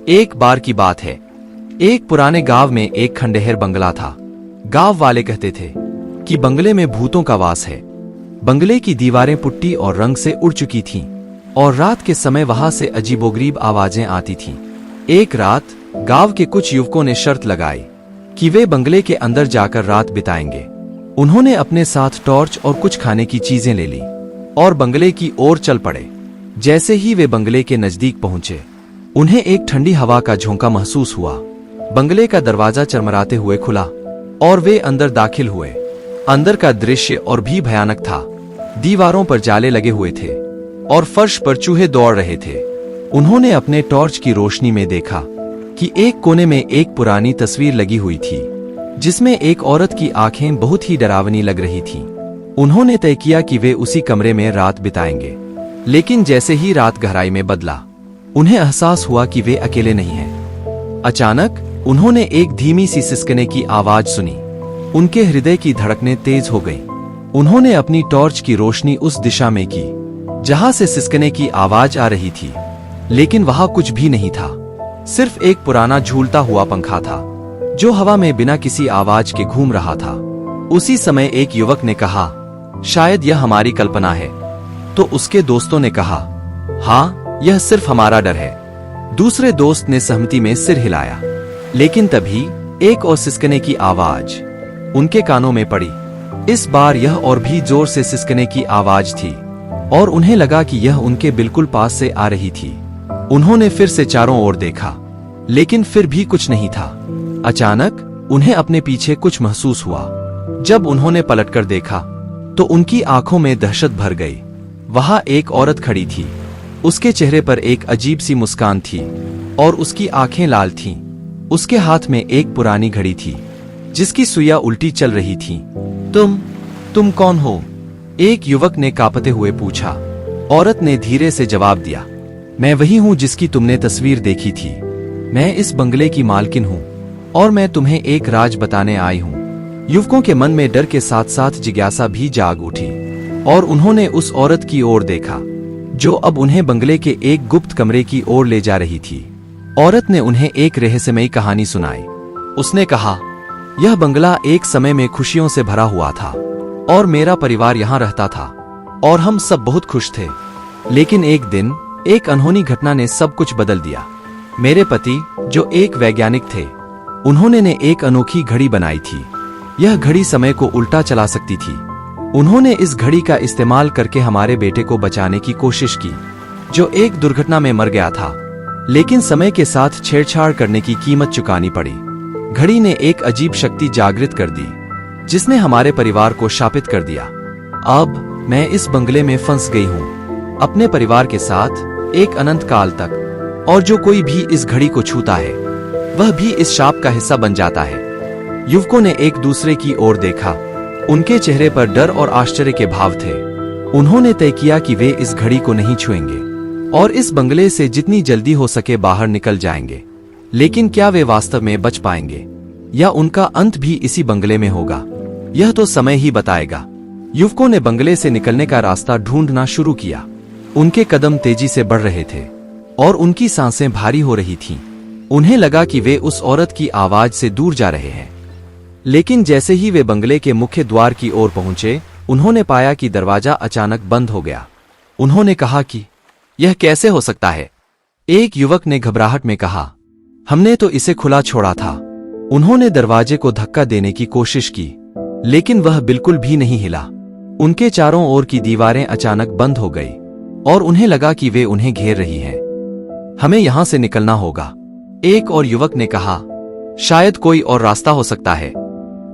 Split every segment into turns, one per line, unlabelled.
एक बार की बात है, एक पुराने गांव में एक खंडहर बंगला था। गांव वाले कहते थे कि बंगले में भूतों का वास है। बंगले की दीवारें पुट्टी और रंग से उड़ चुकी थीं और रात के समय वहां से अजीबोगरीब आवाजें आती थीं। एक रात गांव के कुछ युवकों ने शर्त लगाई कि वे बंगले के अंदर जाकर रात बिताएंगे। उन्होंने अपने साथ टॉर्च और कुछ खाने की चीजें ले ली और बंगले की ओर चल पड़े। जैसे ही वे बंगले के नजदीक पहुंचे, उन्हें एक ठंडी हवा का झोंका महसूस हुआ। बंगले का दरवाजा चरमराते हुए खुला और वे अंदर दाखिल हुए। अंदर का दृश्य और भी भयानक था। दीवारों पर जाले लगे हुए थे और फर्श पर चूहे दौड़ रहे थे। उन्होंने अपने टॉर्च की रोशनी में देखा कि एक कोने में एक पुरानी तस्वीर लगी हुई थी, जिसमें एक औरत की आंखें बहुत ही डरावनी लग रही थीं। उन्होंने तय किया कि वे उसी कमरे में रात बिताएंगे। लेकिन जैसे ही रात गहराई में बदला, उन्हें एहसास हुआ कि वे अकेले नहीं हैं। अचानक उन्होंने एक धीमी सी सिसकने की आवाज सुनी। उनके हृदय की धड़कनें तेज हो गईं। उन्होंने अपनी टॉर्च की रोशनी उस दिशा में की जहां से सिसकने की आवाज आ रही थी, लेकिन वहां कुछ भी नहीं था। सिर्फ एक पुराना झूलता हुआ पंखा था जो हवा में बिना किसी आवाज के घूम रहा था। उसी समय एक युवक ने कहा, शायद यह हमारी कल्पना है। तो उसके दोस्तों ने कहा, हाँ, यह सिर्फ हमारा डर है। दूसरे दोस्त ने सहमति में सिर हिलाया। लेकिन तभी एक और सिसकने की आवाज उनके कानों में पड़ी। इस बार यह और भी जोर से सिसकने की आवाज थी और उन्हें लगा कि यह उनके बिल्कुल पास से आ रही थी। उन्होंने फिर से चारों ओर देखा, लेकिन फिर भी कुछ नहीं था। अचानक उन्हें अपने पीछे कुछ महसूस हुआ। जब उन्होंने पलटकर देखा तो उनकी आंखों में दहशत भर गई। वहां एक औरत खड़ी थी। उसके चेहरे पर एक अजीब सी मुस्कान थी और उसकी आंखें लाल थीं। उसके हाथ में एक पुरानी घड़ी थी जिसकी सुइयां उल्टी चल रही थीं। तुम कौन हो? एक युवक ने कांपते हुए पूछा। औरत ने धीरे से जवाब दिया, मैं वही हूं जिसकी तुमने तस्वीर देखी थी। मैं इस बंगले की मालकिन हूं और मैं तुम्हें एक राज बताने आई हूं। युवकों के मन में डर के साथ साथ जिज्ञासा भी जाग उठी और उन्होंने उस औरत की ओर देखा जो अब उन्हें बंगले के एक गुप्त कमरे की ओर ले जा रही थी। औरत ने उन्हें एक रहस्यमयी कहानी सुनाई। उसने कहा, यह बंगला एक समय में खुशियों से भरा हुआ था और मेरा परिवार यहाँ रहता था और हम सब बहुत खुश थे। लेकिन एक दिन एक अनहोनी घटना ने सब कुछ बदल दिया। मेरे पति, जो एक वैज्ञानिक थे, उन्होंने एक अनोखी घड़ी बनाई थी। यह घड़ी समय को उल्टा चला सकती थी। उन्होंने इस घड़ी का इस्तेमाल करके हमारे बेटे को बचाने की कोशिश की, जो एक दुर्घटना में मर गया था। लेकिन समय के साथ छेड़छाड़ करने की कीमत चुकानी पड़ी। घड़ी ने एक अजीब शक्ति जागृत कर दी जिसने हमारे परिवार को शापित कर दिया। अब मैं इस बंगले में फंस गई हूँ, अपने परिवार के साथ एक अनंत काल तक। और जो कोई भी इस घड़ी को छूता है वह भी इस शाप का हिस्सा बन जाता है। युवकों ने एक दूसरे की ओर देखा। उनके चेहरे पर डर और आश्चर्य के भाव थे। उन्होंने तय किया कि वे इस घड़ी को नहीं छुएंगे और इस बंगले से जितनी जल्दी हो सके बाहर निकल जाएंगे। लेकिन क्या वे वास्तव में बच पाएंगे या उनका अंत भी इसी बंगले में होगा, यह तो समय ही बताएगा। युवकों ने बंगले से निकलने का रास्ता ढूंढना शुरू किया। उनके कदम तेजी से बढ़ रहे थे और उनकी सांसें भारी हो रही थीं। उन्हें लगा कि वे उस औरत की आवाज से दूर जा रहे हैं। लेकिन जैसे ही वे बंगले के मुख्य द्वार की ओर पहुंचे, उन्होंने पाया कि दरवाजा अचानक बंद हो गया। उन्होंने कहा कि यह कैसे हो सकता है? एक युवक ने घबराहट में कहा, हमने तो इसे खुला छोड़ा था। उन्होंने दरवाजे को धक्का देने की कोशिश की, लेकिन वह बिल्कुल भी नहीं हिला। उनके चारों ओर की दीवारें अचानक बंद हो गई और उन्हें लगा कि वे उन्हें घेर रही हैं। हमें यहां से निकलना होगा, एक और युवक ने कहा। शायद कोई और रास्ता हो सकता है।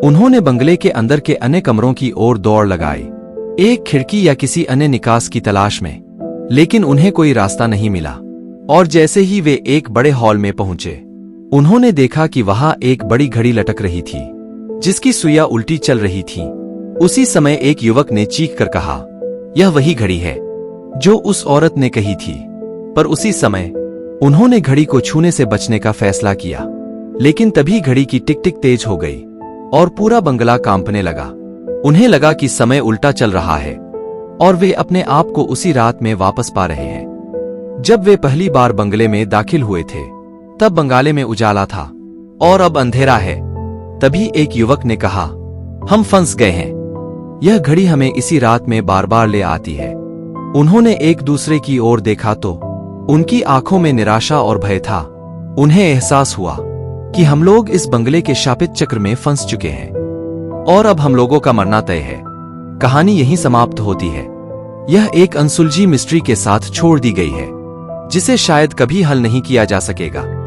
उन्होंने बंगले के अंदर के अन्य कमरों की ओर दौड़ लगाई, एक खिड़की या किसी अन्य निकास की तलाश में। लेकिन उन्हें कोई रास्ता नहीं मिला और जैसे ही वे एक बड़े हॉल में पहुंचे, उन्होंने देखा कि वहां एक बड़ी घड़ी लटक रही थी जिसकी सुइयां उल्टी चल रही थीं। उसी समय एक युवक ने चीख कर कहा, यह वही घड़ी है जो उस औरत ने कही थी। पर उसी समय उन्होंने घड़ी को छूने से बचने का फैसला किया। लेकिन तभी घड़ी की टिक टिक तेज हो गई और पूरा बंगला कांपने लगा। उन्हें लगा कि समय उल्टा चल रहा है और वे अपने आप को उसी रात में वापस पा रहे हैं जब वे पहली बार बंगले में दाखिल हुए थे। तब बंगाले में उजाला था और अब अंधेरा है। तभी एक युवक ने कहा, हम फंस गए हैं। यह घड़ी हमें इसी रात में बार बार ले आती है। उन्होंने एक दूसरे की ओर देखा तो उनकी आंखों में निराशा और भय था। उन्हें एहसास हुआ कि हम लोग इस बंगले के शापित चक्र में फंस चुके हैं और अब हम लोगों का मरना तय है। कहानी यहीं समाप्त होती है। यह एक अनसुलझी मिस्ट्री के साथ छोड़ दी गई है जिसे शायद कभी हल नहीं किया जा सकेगा।